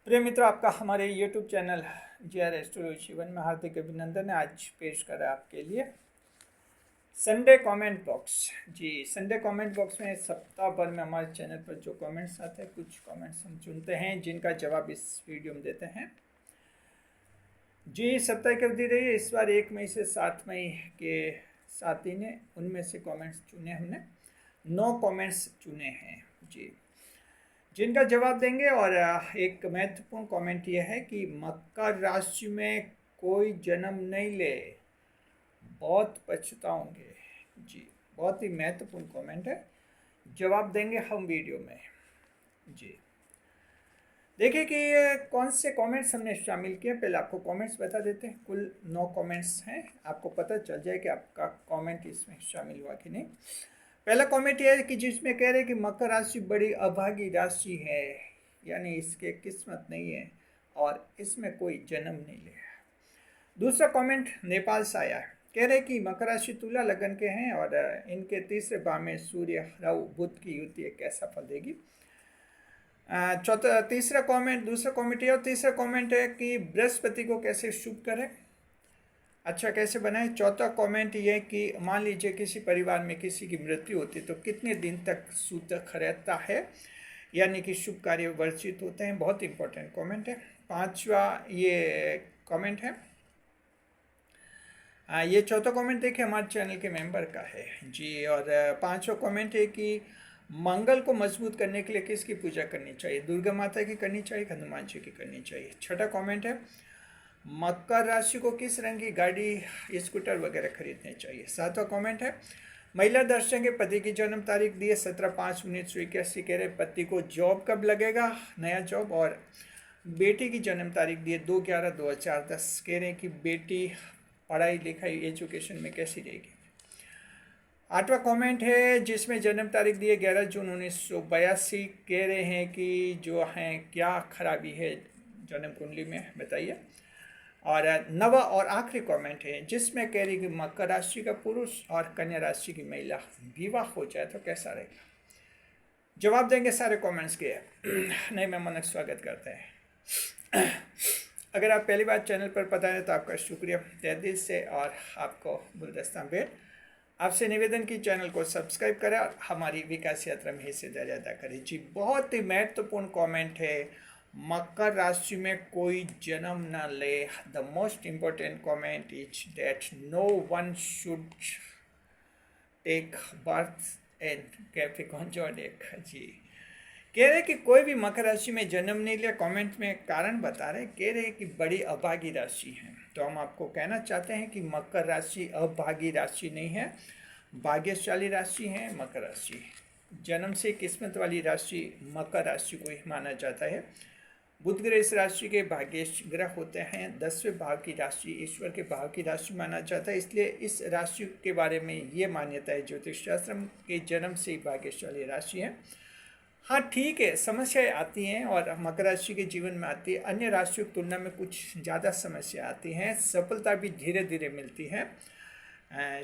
प्रिय मित्रों, आपका हमारे यूट्यूब चैनल GR एस्ट्रो जीवन में हार्दिक अभिनंदन है। आज पेश कर रहा है आपके लिए संडे कमेंट बॉक्स। जी, संडे कमेंट बॉक्स में सप्ताह भर में हमारे चैनल पर जो कमेंट्स आते हैं, कुछ कमेंट्स हम चुनते हैं जिनका जवाब इस वीडियो में देते हैं। जी, सप्ताह की अवधि रही है इस बार 1 मई से 7 मई के 7 दिन है। उनमें से कमेंट्स चुने हमने 9 कमेंट्स चुने हैं जी, जिनका जवाब देंगे। और एक महत्वपूर्ण कमेंट यह है कि मकर राशि में कोई जन्म नहीं ले, बहुत पछताओगे। जी, बहुत ही महत्वपूर्ण कमेंट है, जवाब देंगे हम वीडियो में। जी, देखिए कि कौन से कमेंट्स हमने शामिल किए। पहले आपको कमेंट्स बता देते हैं। कुल 9 कमेंट्स हैं, आपको पता चल जाए कि आपका कमेंट इसमें शामिल हुआ कि नहीं। पहला कमेंट यह है कि जिसमें कह रहे हैं कि मकर राशि बड़ी अभागी राशि है, यानी इसके किस्मत नहीं है और इसमें कोई जन्म नहीं लिया। दूसरा कमेंट नेपाल से आया है, कह रहे हैं कि मकर राशि तुला लगन के हैं और इनके तीसरे भाव में सूर्य राहु बुध की युति है, कैसा फल देगी। तीसरा कमेंट, दूसरा कमेंट है और तीसरा कमेंट है कि बृहस्पति को कैसे शुभ करें, अच्छा कैसे बनाए। चौथा कमेंट ये कि मान लीजिए किसी परिवार में किसी की मृत्यु होती है तो कितने दिन तक सूतक रहता है, यानी कि शुभ कार्य वर्जित होते हैं। बहुत इंपॉर्टेंट कमेंट है। पांचवा ये कमेंट है, ये चौथा कमेंट देखिए हमारे चैनल के मेंबर का है जी। और पांचवा कमेंट है कि मंगल को मजबूत करने के लिए किसकी पूजा करनी चाहिए, दुर्गा माता की करनी चाहिए, हनुमान जी की करनी चाहिए। छठा कमेंट है मकर राशि को किस रंग की गाड़ी स्कूटर वगैरह खरीदने चाहिए। सातवां कमेंट है महिला दर्शक के पति की जन्म तारीख दी है 17/5/1981, कह रहे पति को जॉब कब लगेगा, नया जॉब। और बेटी की जन्म तारीख दी है 2/11/2010, कह रहे हैं कि बेटी पढ़ाई लिखाई एजुकेशन में कैसी रहेगी। आठवां कमेंट है जिसमें जन्म तारीख दी है 11 जून 1982, कह रहे हैं कि जो हैं क्या खराबी है जन्म कुंडली में बताइए। और नवा और आखिरी कमेंट है जिसमें कह रही कि मकर राशि का पुरुष और कन्या राशि की महिला विवाह हो जाए तो कैसा रहेगा। जवाब देंगे सारे कमेंट्स के। नए मेहमान का स्वागत करते हैं। अगर आप पहली बार चैनल पर पता है तो आपका शुक्रिया तहे दिल से, और आपको गुलदस्ता भेंट। आपसे निवेदन की चैनल को सब्सक्राइब करें और हमारी विकास यात्रा में हिस्सेदारी अदा करें। जी, बहुत ही महत्वपूर्ण कमेंट है, मकर राशि में कोई जन्म न ले। The most important comment is that no one should take birth and Capricorn zodiac. जी, कह रहे कि कोई भी मकर राशि में जन्म नहीं लिया। कमेंट में कारण बता रहे, कह रहे कि बड़ी अभागी राशि है। तो हम आपको कहना चाहते हैं कि मकर राशि अभागी राशि नहीं है, भाग्यशाली राशि है मकर राशि। जन्म से किस्मत वाली राशि मकर राशि को ही माना जाता है। बुध ग्रह इस राशि के भाग्येश ग्रह होते हैं। 10वें भाव की राशि ईश्वर के भाव की राशि माना जाता है, इसलिए इस राशि के बारे में ये मान्यता है ज्योतिष शास्त्र के जन्म से ही भाग्यशाली राशि है। हाँ ठीक है, समस्याएं आती हैं और मकर राशि के जीवन में आती है। अन्य राशियों की तुलना में कुछ ज़्यादा समस्या आती हैं। सफलता भी धीरे धीरे मिलती है।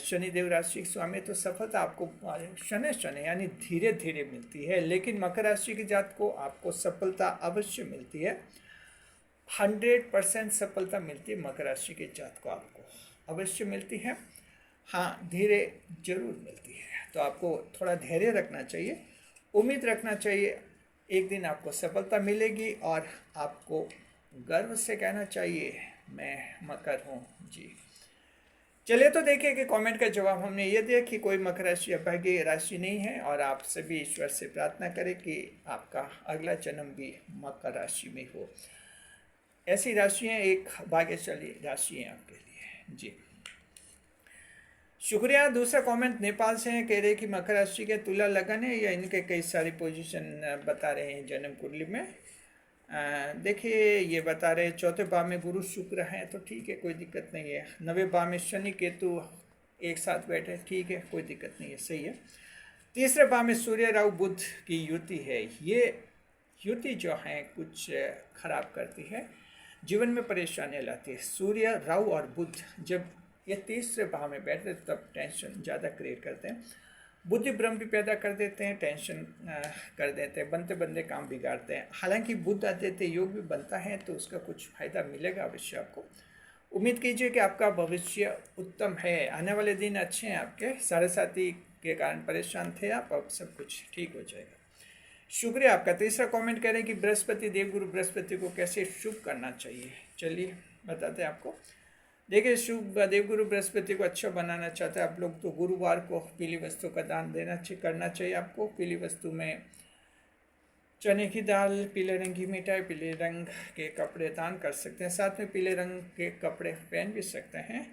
शनिदेव राशि के स्वामी, तो सफलता आपको शनि यानी धीरे धीरे मिलती है, लेकिन मकर राशि की जात को आपको सफलता अवश्य मिलती है। 100% सफलता मिलती है मकर राशि के जात को, आपको अवश्य मिलती है। हाँ, धीरे जरूर मिलती है, तो आपको थोड़ा धैर्य रखना चाहिए, उम्मीद रखना चाहिए, एक दिन आपको सफलता मिलेगी और आपको गर्व से कहना चाहिए मैं मकर हूँ। जी, चलिए तो देखिए कि कमेंट का जवाब हमने ये दिया कि कोई मकर राशि अभागी राशि नहीं है, और आप सभी ईश्वर से प्रार्थना करें कि आपका अगला जन्म भी मकर राशि में हो। ऐसी राशियाँ एक भाग्यशाली राशि है आपके लिए। जी, शुक्रिया। दूसरा कमेंट नेपाल से है, कह रहे कि मकर राशि के तुला लगन है या इनके कई सारी पोजीशन बता रहे हैं जन्म कुंडली में। देखिए ये बता रहे चौथे भाव में गुरु शुक्र हैं, तो ठीक है, कोई दिक्कत नहीं है। 9वें भाव में शनि केतु एक साथ बैठे, ठीक है, कोई दिक्कत नहीं है, सही है। तीसरे भाव में सूर्य राहु बुध की युति है। ये युति जो है कुछ खराब करती है, जीवन में परेशानियाँ लाती है। सूर्य राहु और बुध जब ये तीसरे भाव में बैठते तब टेंशन ज़्यादा क्रिएट करते हैं। बुद्धि भ्रम भी पैदा कर देते हैं, टेंशन कर देते हैं, बनते बनते काम बिगाड़ते हैं। हालांकि बुद्ध आदित्य योग भी बनता है तो उसका कुछ फायदा मिलेगा अवश्य आपको। उम्मीद कीजिए कि आपका भविष्य उत्तम है, आने वाले दिन अच्छे हैं आपके। साढ़े साथी के कारण परेशान थे आप, अब सब कुछ ठीक हो जाएगा। शुक्रिया आपका। तीसरा कमेंट कह रहे हैं कि बृहस्पति, देवगुरु बृहस्पति को कैसे शुभ करना चाहिए। चलिए बताते हैं आपको। देखिए, शुभ देवगुरु बृहस्पति को अच्छा बनाना चाहते हैं आप लोग तो गुरुवार को पीली वस्तु का दान करना चाहिए आपको। पीली वस्तु में चने की दाल, पीले रंग की मिठाई, पीले रंग के कपड़े दान कर सकते हैं। साथ में पीले रंग के कपड़े पहन भी सकते हैं।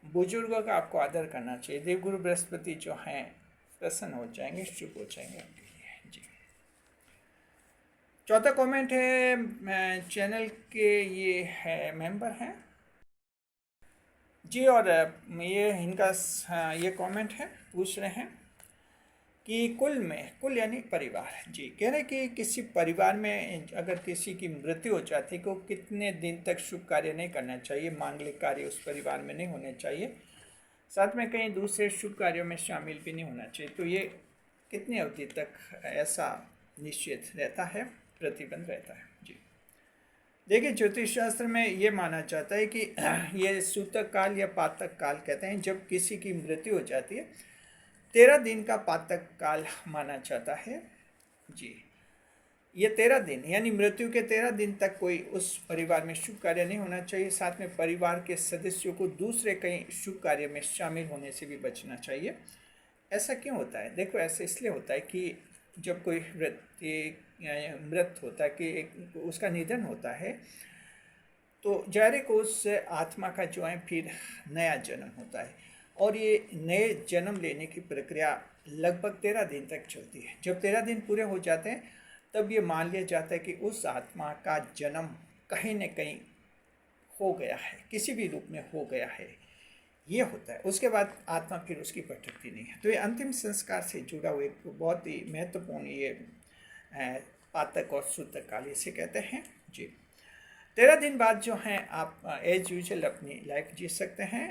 बुजुर्गों का आपको आदर करना चाहिए। देवगुरु बृहस्पति जो हैं प्रसन्न हो जाएंगे, शुभ हो जाएंगे आपके लिए जी। चौथा कमेंट है, चैनल के ये है मेंबर हैं जी, और ये इनका ये कमेंट है, पूछ रहे हैं कि कुल यानी परिवार जी, कह रहे कि किसी परिवार में अगर किसी की मृत्यु हो जाती है तो कितने दिन तक शुभ कार्य नहीं करना चाहिए, मांगलिक कार्य उस परिवार में नहीं होने चाहिए, साथ में कहीं दूसरे शुभ कार्यों में शामिल भी नहीं होना चाहिए। तो ये कितनी अवधि तक ऐसा निश्चित रहता है, प्रतिबंध रहता है जी। देखिए, ज्योतिष शास्त्र में ये माना जाता है कि ये सूतक काल या पातक काल कहते हैं। जब किसी की मृत्यु हो जाती है 13 दिन का पातक काल माना जाता है जी। ये 13 दिन यानी मृत्यु के 13 दिन तक कोई उस परिवार में शुभ कार्य नहीं होना चाहिए। साथ में परिवार के सदस्यों को दूसरे कहीं शुभ कार्य में शामिल होने से भी बचना चाहिए। ऐसा क्यों होता है? देखो, ऐसा इसलिए होता है कि जब कोई मृत होता है कि उसका निधन होता है तो जाहिर को उस आत्मा का जो है फिर नया जन्म होता है, और ये नए जन्म लेने की प्रक्रिया लगभग 13 दिन तक चलती है। जब 13 दिन पूरे हो जाते हैं तब ये मान लिया जाता है कि उस आत्मा का जन्म कहीं न कहीं हो गया है, किसी भी रूप में हो गया है, ये होता है। उसके बाद आत्मा फिर उसकी भटकती नहीं है। तो ये अंतिम संस्कार से जुड़ा हुआ एक बहुत ही महत्वपूर्ण ये पातक और सूतक काल इसे कहते हैं जी। 13 दिन बाद जो हैं आप एज यूजुअल अपनी लाइफ जी सकते हैं,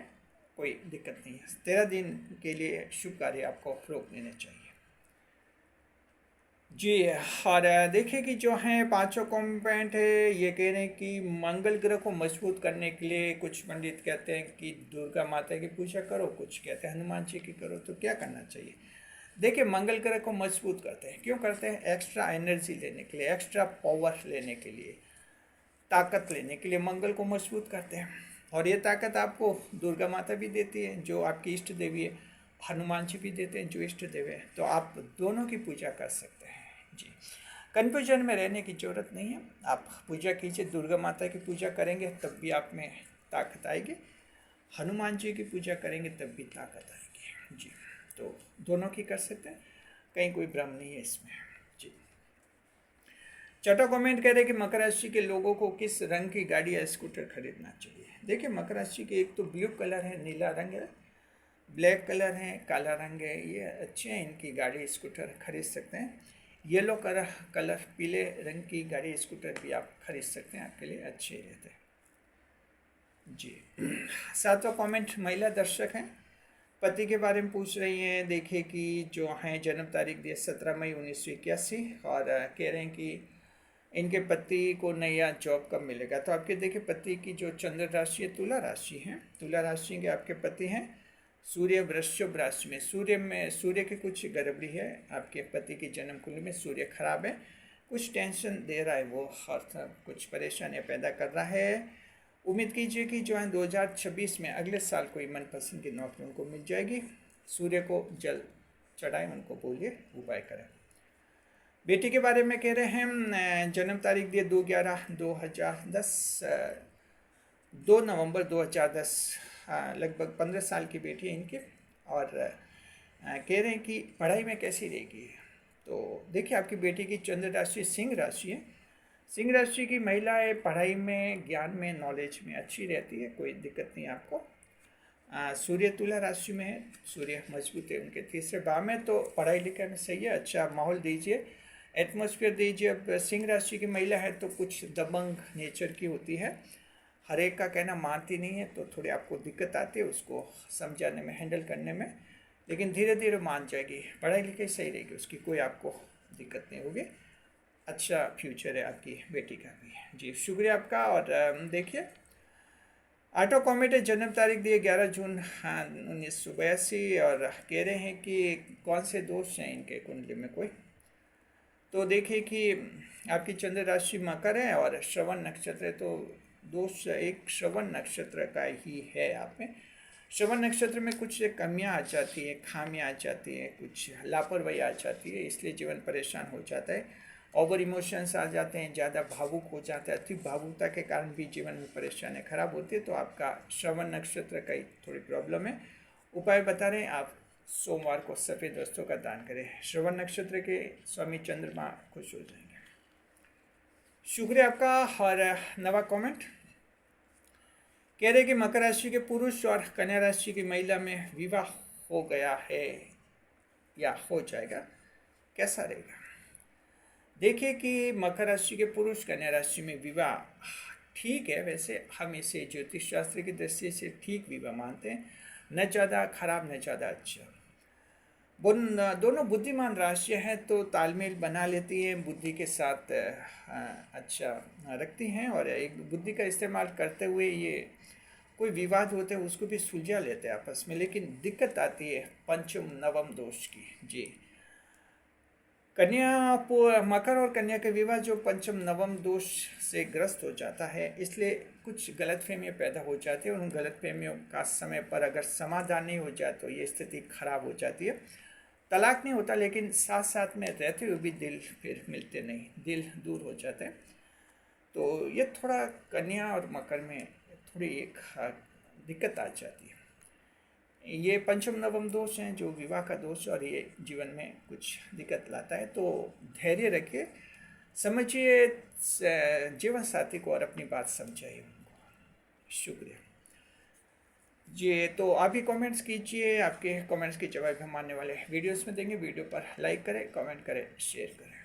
कोई दिक्कत नहीं है। 13 दिन के लिए शुभ कार्य आपको रोक लेने चाहिए जी। और देखिए कि जो हैं पांचों कॉम्पोनेंट है, ये कह रहे हैं कि मंगल ग्रह को मजबूत करने के लिए कुछ पंडित कहते हैं कि दुर्गा माता की पूजा करो, कुछ कहते हैं हनुमान जी की करो। तो क्या करना चाहिए? देखिए, मंगल ग्रह को मजबूत करते हैं, क्यों करते हैं? एक्स्ट्रा एनर्जी लेने के लिए, एक्स्ट्रा पावर लेने के लिए, ताकत लेने के लिए मंगल को मजबूत करते हैं। और ये ताकत आपको दुर्गा माता भी देती है जो आपकी इष्ट देवी है, हनुमान जी भी देते हैं जो इष्ट देवी है। तो आप दोनों की पूजा कर सकते हैं जी। कन्फ्यूजन में रहने की ज़रूरत नहीं है, आप पूजा कीजिए। दुर्गा माता की पूजा करेंगे तब भी आप में ताकत आएगी, हनुमान जी की पूजा करेंगे तब भी ताकत आएगी जी। तो दोनों की कर सकते हैं, कहीं कोई भ्रम नहीं है इसमें जी। छठा कमेंट कह रहे हैं कि मकर राशि के लोगों को किस रंग की गाड़ी या स्कूटर खरीदना चाहिए। देखिए, मकर राशि के एक तो ब्लू कलर है, नीला रंग है, ब्लैक कलर है, काला रंग है, ये अच्छे हैं, इनकी गाड़ी स्कूटर खरीद सकते हैं। येलो कलर पीले रंग की गाड़ी स्कूटर भी आप खरीद सकते हैं, आपके लिए अच्छे रहते हैं जी। सातवां कमेंट महिला दर्शक हैं, पति के बारे में पूछ रही हैं। देखिए कि जो हैं जन्म तारीख दी 17 मई 1981, और कह रहे हैं कि इनके पति को नया जॉब कब मिलेगा। तो आपके देखिए पति की जो चंद्र राशि है तुला राशि है, तुला राशि के आपके पति हैं। सूर्य वृश्चिक राशि में, सूर्य की कुछ गड़बड़ी है, आपके पति की जन्म कुंडली में सूर्य खराब है, कुछ टेंशन दे रहा है वो, और कुछ परेशानियाँ पैदा कर रहा है। उम्मीद कीजिए कि जो है 2026 में अगले साल कोई मनपसंद की नौकरी उनको मिल जाएगी। सूर्य को जल चढ़ाएं, उनको बोलिए उपाय करें। बेटी के बारे में कह रहे हैं, जन्म तारीख दिए 2/11/2010, 2 नवंबर 2010, लगभग 15 साल की बेटी है इनकी। और कह रहे हैं कि पढ़ाई में कैसी रहेगी। तो देखिए, आपकी बेटी की चंद्र राशि सिंह राशि है। सिंह राशि की महिलाएं पढ़ाई में, ज्ञान में, नॉलेज में अच्छी रहती है, कोई दिक्कत नहीं आपको। सूर्य तुला राशि में है, सूर्य मजबूत है उनके तीसरे भाव में, तो पढ़ाई लिखाई में सही है। अच्छा माहौल दीजिए, एटमॉस्फेयर दीजिए। अब सिंह राशि की महिला है तो कुछ दबंग नेचर की होती है, हर एक का कहना मानती नहीं है, तो थोड़ी आपको दिक्कत आती है उसको समझाने में, हैंडल करने में। लेकिन धीरे धीरे मान जाएगी, पढ़ाई लिखाई सही रहेगी उसकी, कोई आपको दिक्कत नहीं होगी। अच्छा फ्यूचर है आपकी बेटी का भी। जी शुक्रिया आपका। और देखिए ऑटो कॉमेट जन्म तारीख दी है 11 जून 1982, और कह रहे हैं कि कौन से दोष हैं इनके कुंडली में कोई। तो देखिए कि आपकी चंद्र राशि मकर है और श्रवण नक्षत्र है, तो दोष एक श्रवण नक्षत्र का ही है आप में। श्रवण नक्षत्र में कुछ कमियां आ जाती है, खामियां आ जाती है, कुछ लापरवाही आ जाती है, इसलिए जीवन परेशान हो जाता है। ओवर इमोशंस आ जाते हैं, ज़्यादा भावुक हो जाता है, अति भावुकता के कारण भी जीवन में परेशानी खराब होती है। तो आपका श्रवण नक्षत्र का ही थोड़ी प्रॉब्लम है। उपाय बता रहे हैं आप सोमवार को सफ़ेद वस्त्रों का दान करें, श्रवण नक्षत्र के स्वामी चंद्रमा खुश हो जाएंगे। शुक्रिया आपका। और नवा कमेंट कह रहे कि मकर राशि के पुरुष और कन्या राशि की महिला में विवाह हो गया है या हो जाएगा, कैसा रहेगा। देखिए कि मकर राशि के पुरुष कन्या राशि में विवाह ठीक है, वैसे हम इसे ज्योतिष शास्त्र की दृष्टि से ठीक विवाह मानते हैं, न ज़्यादा खराब न ज़्यादा अच्छा। दोनों बुद्धिमान राशियां हैं तो तालमेल बना लेती हैं, बुद्धि के साथ अच्छा रखती हैं, और एक बुद्धि का इस्तेमाल करते हुए ये कोई विवाद होते हैं उसको भी सुलझा लेते हैं आपस में। लेकिन दिक्कत आती है पंचम नवम दोष की। जी मकर और कन्या के विवाह जो पंचम नवम दोष से ग्रस्त हो जाता है, इसलिए कुछ गलतफहमियां पैदा हो जाती है, और उन गलतफहमियों का समय पर अगर समाधान नहीं हो जाए तो ये स्थिति खराब हो जाती है। तलाक नहीं होता, लेकिन साथ साथ में रहते हुए भी दिल फिर मिलते नहीं, दिल दूर हो जाते हैं। तो ये थोड़ा कन्या और मकर में थोड़ी एक दिक्कत आ जाती है। ये पंचम नवम दोष हैं जो विवाह का दोष, और ये जीवन में कुछ दिक्कत लाता है। तो धैर्य रखिए, समझिए जीवन साथी को और अपनी बात समझाइए उनको। शुक्रिया जी। तो आप ही कमेंट्स कीजिए, आपके कमेंट्स के जवाब हम आने वाले वीडियोस में देंगे। वीडियो पर लाइक करें, कमेंट करें, शेयर करें।